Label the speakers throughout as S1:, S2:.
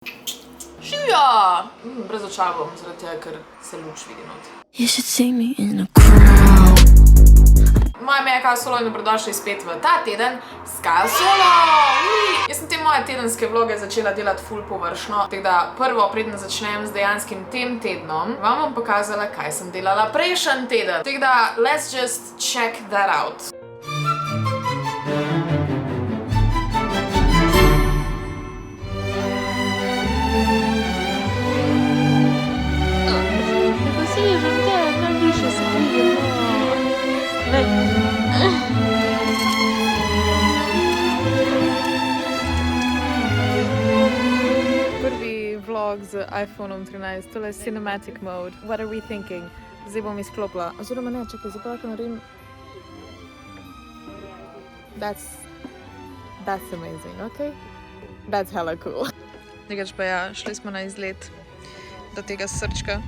S1: Živja! Brez očal bom, zaradi tega, ker se luč vidi not.
S2: You should see me in a crowd.
S1: Moje ime je Kaja Solo in dobrodošli spet v ta teden s Kajo Solo! Jaz sem te moje tedenske vloge začela delati ful površno, tako da prvo, preden začnem z dejanskim tem tednom, vam bom pokazala, kaj sem delala prejšnji teden. Tako da, let's just check that out.
S3: Prvi vlog z iPhoneom 13, tole je cinematic mode. What are we thinking? Zdaj bom izklopila. Oziroma ne, čakaj, zdaj pa lahko naredim. That's amazing, okay? That's hella cool. Nekaj pa ja, šli smo na izlet do tega srčka.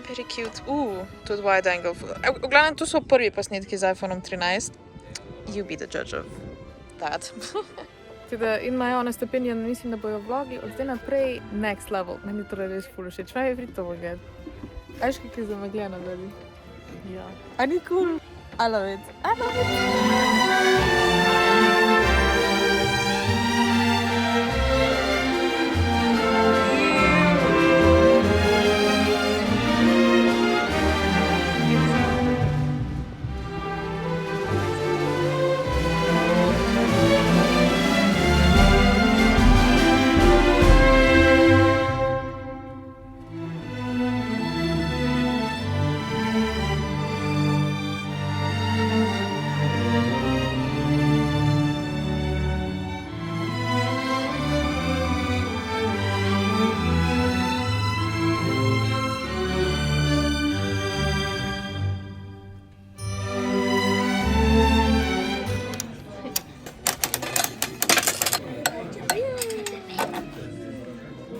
S3: Very cute. Tudi wide angle. V glavnem, tu so prvi posnetki z iPhoneom 13. You be the judge of that. Teda, in my honest opinion, mislim, da bojo vlogi od zdaj naprej next level. Meni to res ful všeč. Meni je frito vlogati. Ajš, kak je zamagljena, baby. Ja. A ni cool? I love it. I love it.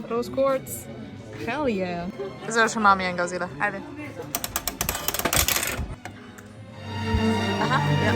S3: Rose quartz. Hell yeah. Zdaj še mami enega vzela. Ajde. Aha, ja.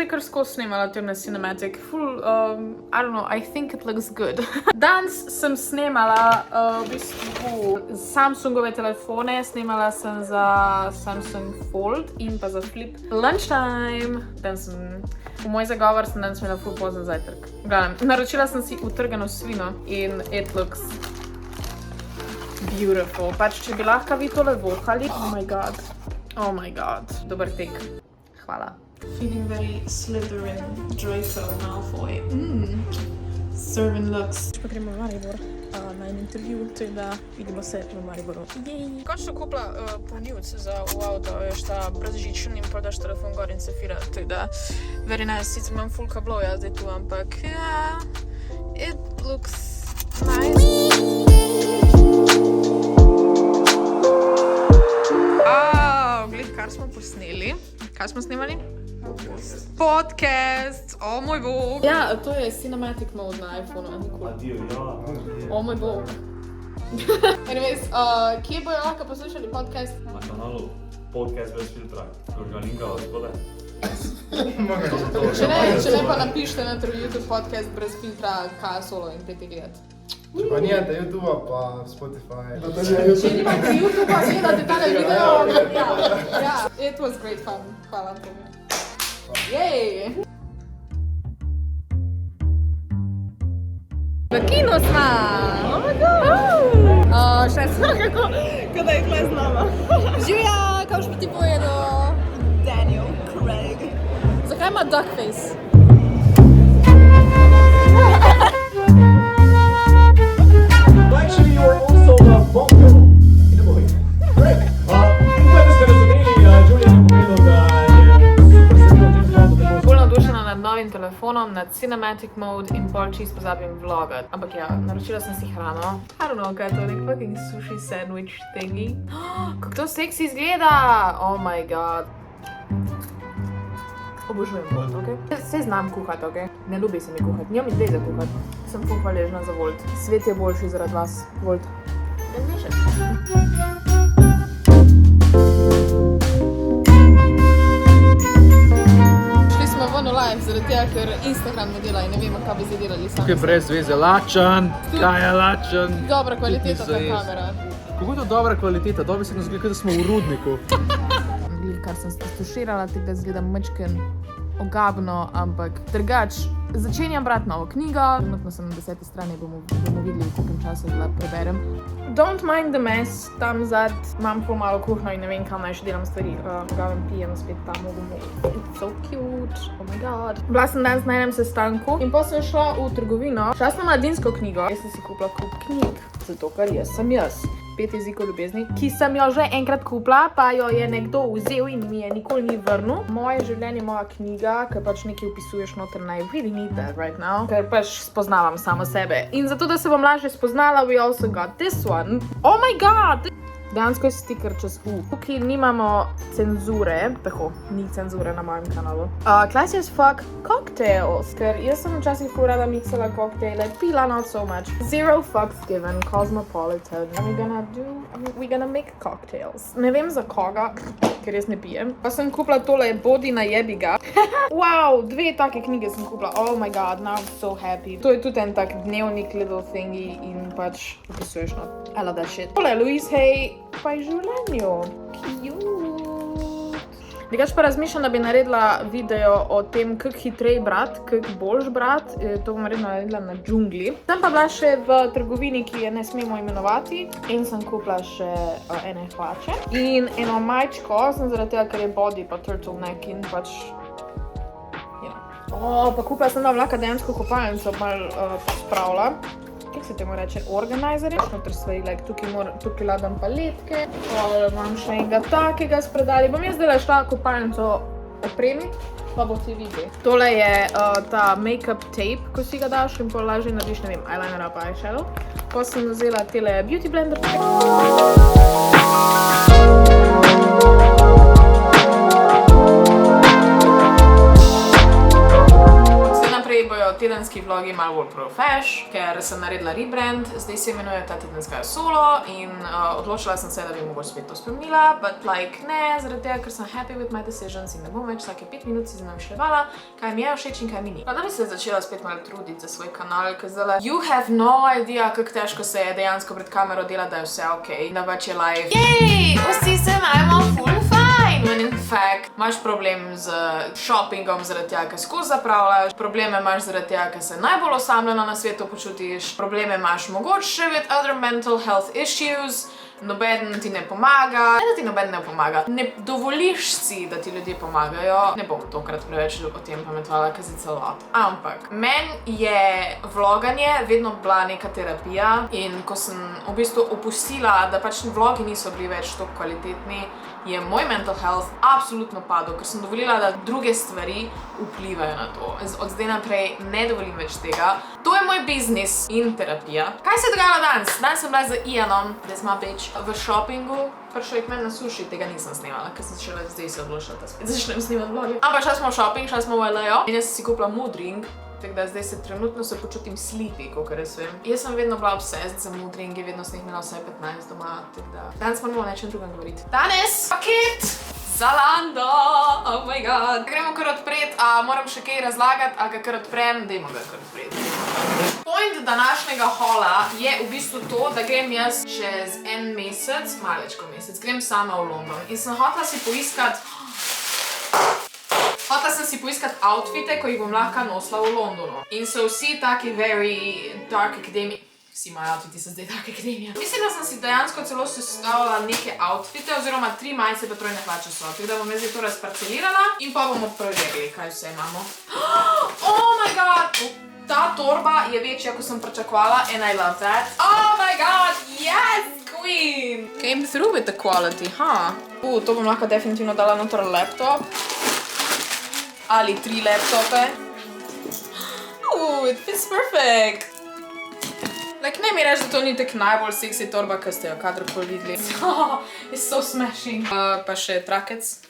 S3: Kar skozi snemala tem na cinematic. Full, I don't know, I think it looks good. Danes sem snemala v bistvu Samsungove telefone, snemala sem za Samsung Fold in pa za Flip. Lunchtime, v moj zagovor sem danes imela full pozen zajtrk. Naročila sem si utrgano svino in it looks beautiful. Pač, če bi lahko vi tole vohali, oh my god, dober tek. Hvala. Feeling very Slytherin, Draco Malfoy. Serving looks. Pa gremo v Maribor na en intervju, da vidimo se v Mariboru. Jej! Končno kupila polnilc za v avto, veš, ta brezžičen in prodaš telefon gor in se fira, da very nice. Sicer imam full kablov jaz zdaj tu, ampak yeah, it looks nice. Gled, kar smo posneli. Kaj smo snemali? Podcast! O moj bog! Ja, to je cinematic mode na iPhoneu, a ni cool. O moj bog. Anyways, kje bojo lahko poslušali podcast?
S4: Na kanalu Podcast bez filtra, ko ga linkala spodaj.
S1: Če ne pa napišite na YouTube podcast brez filtra Kaja Solo in prijete gledati.
S5: Pa nijete YouTube-a pa Spotify.
S3: Če nimate YouTube-a, gledate tale video. Ja, it was great fun. Hvala, Antonija. Jej! V kinu sva! Oh my god! Še smo kako da je kle z nama. Živja, kao što ti povedal Daniel Craig. Zakaj ima duck face?
S6: Actually, you are also Bongo in the movie. Great. Tukaj ste razumeli, Julian je povedal, da je super zanimivo James Bond, da
S1: Bolj navdušena nad novim telefonom, nad cinematic mode in pol čist pozabim vlogat. Ampak ja, naročila sem si hrano. I don't know, kaj je to, nek fucking sushi sandwich thingy. Kako to seksi izgleda! Oh my god. Obožujem Volt, ok? Sej znam kuhat, ok? Ne ljubi se mi kuhat, njom idej za kuhat. Sem ful hvaležna za Volt. Svet je boljši zaradi vas, Volt. Razmišljaj.
S3: Šli smo ven v live zaradi tega, ker Instagram ne dela in ne vemo, kaj bi zdaj delali sami.
S7: Tukaj brez veze, lačen, kaj je lačen.
S3: Dobra kvaliteta ta
S7: Tudi za
S3: kamera.
S7: Kako je to dobra kvaliteta? Dobro se nas gleda, da smo v rudniku.
S1: Kar sem stuširala, tako da zgleda mečken ogabno, ampak drugač. Začenjam brati novo knjigo, trenutno sem na 10. strani, bomo videli, v koliko času da preberem. Don't mind the mess, tam zad imam pol malo kuhno in ne vem, kam naj še delam stvari. Glavim pijem spet tam v domu. It's so cute, oh my god. Bila sem danes na enem sestanku in potem sem šla v trgovino. Šla sem na mladinsko knjigo. Jaz sem si kupila kup knjig, zato ker jaz sem jaz. 5 jezikov ljubezni, ki sem jo že enkrat kupila, pa jo je nekdo vzel in mi je nikoli ni vrnil. Moje življenje, moja knjiga, ker pač nekaj opisuješ noter, and I really need that right now, ker pač spoznavam samo sebe. In zato, da se bom lažje spoznala, we also got this one. Oh my god! Dejansko je stiker čez U. Tukaj nimamo cenzure, tako, ni cenzure na mojem kanalu. Classy as fuck cocktails, ker jaz sem včasih ful rada miksala koktejle, pila not so much. Zero fucks given, cosmopolitan. We gonna make cocktails. Ne vem za koga, ker jaz ne pijem. Pa sem kupila tole Bodi na jebiga. Wow, 2 take knjige sem kupila. Oh my god, now I'm so happy. To je tudi en tak dnevnik little thingy in pač opisuješ not. I love that shit. Tole Louise Hay, pa je življenju. Cute. Drugač pa razmišljam, da bi naredila video o tem, kako hitrej brat, kako boljš brat. To bom naredila na džungli. Sem pa bila še v trgovini, ki je ne smemo imenovati. In sem kupila še ene hlače. In eno majčko, sem zaradi tega, ker je body pa turtleneck in pač... pa kupila sem tam lahko dejansko kopalnico malo pospravila. Kako se temu reče? Organizerje. Noter stvari, like, tukaj ladam paletke. Imam še enega takega spredali. Bom jaz zdaj šla kopalnico opremiti, pa bo ti vidi. Tole je ta make-up tape, ko si ga daš in pol lažje narediš, ne vem, eyeliner pa eyeshadow. Pa sem vzela tele beauty blender. Bojo tedenski vlogi malo bolj profesh, ker sem naredila rebrand, zdaj se imenuje ta tedenska solo in odločila sem se, da bi mogoče spet to spremenila, but like ne, zaradi tega, ker sem happy with my decisions in ne bom več vsake 5 minut si namišljevala, kaj mi je všeč in kaj mi ni. Da bi se začela spet malo truditi za svoj kanal, ker zdaj you have no idea, kako težko se je dejansko pred kamero delati, da je vse okej, da pač je live. Jej, vsi se imamo full fine! When in fact, imaš problem z shoppingom zaradi tega, ker skozi zapravljaš, probleme imaš zaradi tega, ker se najbolj osamljena na svetu počutiš, probleme imaš mogoče with other mental health issues, nobeden ti ne pomaga, ne da ti nobeden ne pomaga, ne dovoliš si, da ti ljudje pomagajo, ne bom tokrat preveč o tem pametovala, ker si celot. Ampak, meni je vloganje vedno bila neka terapija in ko sem v bistvu opustila, da pač vlogi niso bili več toliko kvalitetni, je moj mental health absolutno padel, ker sem dovolila, da druge stvari vplivajo na to. Od zdaj naprej ne dovolim več tega. To je moj biznis in terapija. Kaj se je dogajalo danes? Danes sem bila z Ianom, that's my bitch, v shoppingu. Prišel je k meni na sushi, tega nisem snimala, ker sem šele zdaj se odločila, da spet začnem snimati vloge. Ampak šla smo v shopping, šla smo v LA in jaz sem si kupila mood ring. Tako da zdaj se trenutno počutim sleepy, kakor jaz vem. Jaz sem vedno bila obsessed za mood ringi, vedno sem jih imela vsaj 15 doma, tako da... Danes moramo o nečem drugem govoriti. Danes! Paket! Zalando! Oh my god! Gremo kar odpret, a moram še kaj razlagati, a ga kar odprem, dajmo ga kar odpret. Point današnjega hola je v bistvu to, da grem jaz čez en mesec, malo več kot mesec, grem sama v London in sem hotela si poiskati outfite, ko jih bom lahko nosila v Londonu. In so vsi taki very dark academia. Vsi moji outfiti so zdaj dark academia. Mislim, da sem si dejansko celo sestavila neke outfite, oziroma 3 majice pa trojne hlače so. Tako da bom jaz zdaj to razparcelirala in pa bomo preverili, kaj vse imamo. Oh my god! Ta torba je večja, kot sem pričakovala and I love that. Oh my god, yes, queen! Came through with the quality, to bom lahko definitivno dala noter laptop. Ali 3 laptope. It fits perfect. Like, ne mi reči, da to ni tak najbolj seksi torba, ki ste jo kadarkoli videli. It's so smashing. Pa še trakec.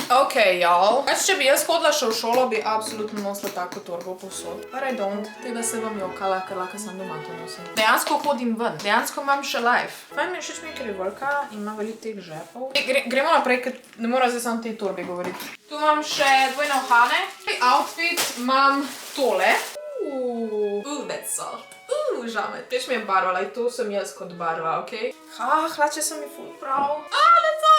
S1: Ok, y'all. Če bi jaz hodila še v šolo, bi absolutno nosila tako torbo povsod. But I don't. Tega se vam jokala, ker lahko sem doma to nosim. Dejansko hodim ven. Dejansko imam še life. Fajn mi je všeč mi, ker je velika in ima veliko teh žepov. Gremo naprej, ker ne mora zdaj samo o tej torbi govoriti. Tu imam še dvojne uhane. Outfit imam tole. That's soft. Žamet. Tež mi je barva, like to sem jaz kot barva, okej? Hlače so mi ful prav.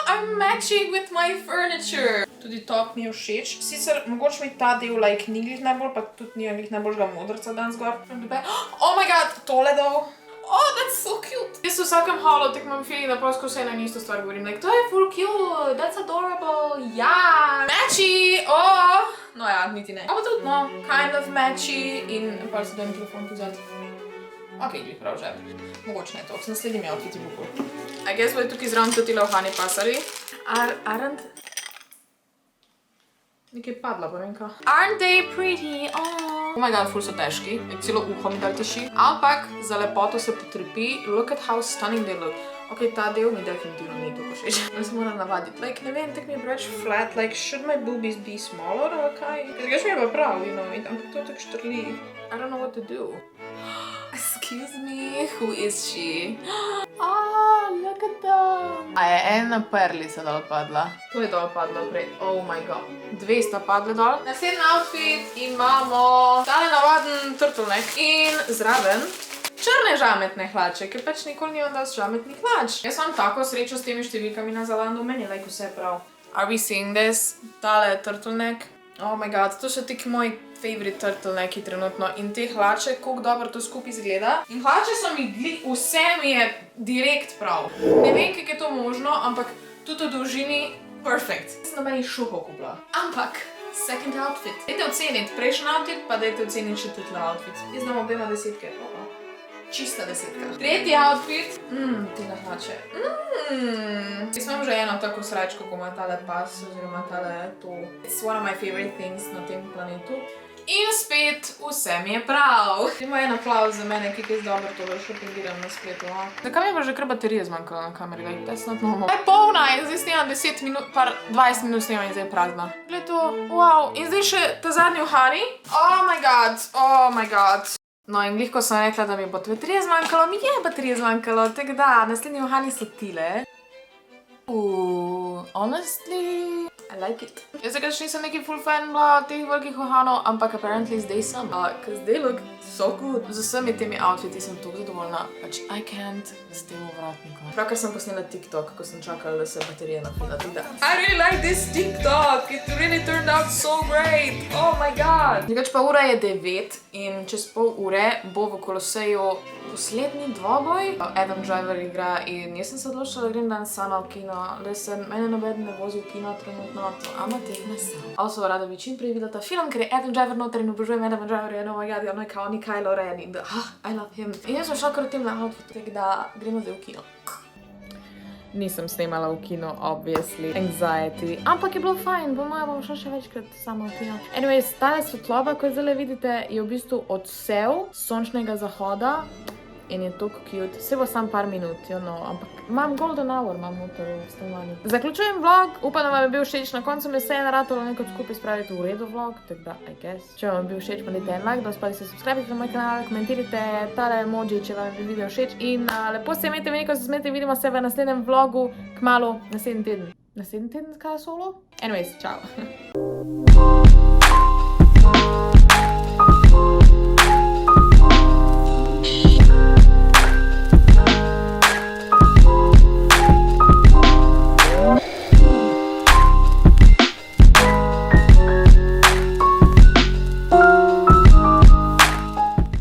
S1: I'm matching with my furniture. Tudi top mi je všeč. Sicer, mogoče mi ta del like ni glih najbolj, pa tudi ni glih najboljšega modrca danes gor. Oh my god, tole dol. Oh, that's so cute. Jaz v vsakem holu tak imam feeling, da prosto vse na isto stvar govorim. Like, to je full cute, that's adorable, ja. Matchy, oh. No ja, niti ne. Ampak tudi, no, kind of matchy in pa se dajem telefon pozeti. Ok, glih prav žep. Mogoče ne to, s naslednjimi outfiti bo cool. I guess bojo tukaj zraven tudi uhani pasari. Aren't... Nekaj padla, pa venka. Aren't they pretty? Oh my god, ful so težki. Celo uho mi dal tiši. Ampak za lepoto se potrepi. Look at how stunning they look. Ok, ta del mi definitivno ni to všeč. Ne se moram navaditi. Like, ne vem, tak mi je preveč flat. Like, should my boobies be smaller ali kaj? Zgaš mi je pa prav, you know, ampak to tak štrli. I don't know what to do. Excuse me, who is she? Look at them. A je ena perlica dol padla? To je dol padlo prej. Oh my god. 2 sta padle dol. Naslednji outfit imamo tale navaden turtleneck in zraven črne žametne hlače, ker pač nikoli nimam dosti žametnih hlač. Jaz imam tako srečo s temi številkami na Zalandu, meni je like vse prav. Are we seeing this? Tale turtleneck. Oh my god, to so tik moji favorite turtlenecki trenutno in te hlače, koliko dobro to skupaj izgleda. In hlače so mi vse mi je direkt prav. Ne vem, kako je to možno, ampak tudi v dolžini perfect. Sem na meni šuho kupila. Ampak, second outfit. Dajte oceniti prejšnji outfit, pa dajte oceniti še tudi outfit. Jaz dam obema 10-ke. Čista 10-ka. Tretji outfit. Tine hlače. Jaz imam že eno tako srajčko, ko ima tale pas, oziroma tale to. It's one of my favorite things na tem planetu. In spet vse mi je prav. Ima en aplauz za mene, ki je dobro to šopingiram na spletu. Zakaj mi je pa že kar baterije zmanjkala na kameri? Like, that's not normal. Je polna in zdaj snemam 10 minut, par 20 minut snemam in zdaj je prazna. Gled to, wow. In zdaj še ta zadnji uhani. Oh my god, oh my god. No in glih, ko sem rekla, da mi bo baterije zmanjkalo, mi je baterije zmanjkalo, tako da, naslednji uhani so tile. Honestly, I like it. Jaz zakaj nisem neki full fan bila teh velikih uhanov, ampak apparently zdaj sem. Cause they look so good. Z vsemi temi outfiti sem tako zadovoljna, pač I can't s tem ovratnikom. Pravkar sem posnela TikTok, ko sem čakala, da se baterija napila. I really like this TikTok, it really turned out so great. Oh my god. Drugač pa ura je 9 in čez pol ure bo v Koloseju poslednji dvoboj. Adam Driver igra in jaz sem se odločila, da grem danes sama v kino. Listen, mene nobeden ne vozi v kino trenutno, ama take myself. Also, rada bi čim prej videla ta film, ker je Adam Driver noter in obožujem Adam Driver in oh my god, ono je kao ni Kylo Ren in I love him. In jaz sem šla kar v tem na outfit, tako da gremo zdaj v kino. Nisem snemala v kino, obviously. Anxiety. Ampak je bilo fajn, po mojem bom šla še večkrat sama v kino. Anyways, tale svetloba, ko zdaj vidite, je v bistvu odsev sončnega zahoda in je toliko cute. Vse bo sam par minut, you know, ampak imam golden hour, imam noter v stanovanju. Zaključujem vlog, upam, da vam je bil všeč. Na koncu mi je vse naratalo nekaj skupaj spraviti v redu vlog, tako da, I guess. Če vam je bil všeč, pa dajte en like, da se subscribite na moj kanal, komentirajte tale emoji, če vam je video všeč in lepo se imejte, veliko se smete, vidimo se v naslednjem vlogu, kmalu, naslednji teden. Naslednji teden, kaj je solo? Anyways, čau.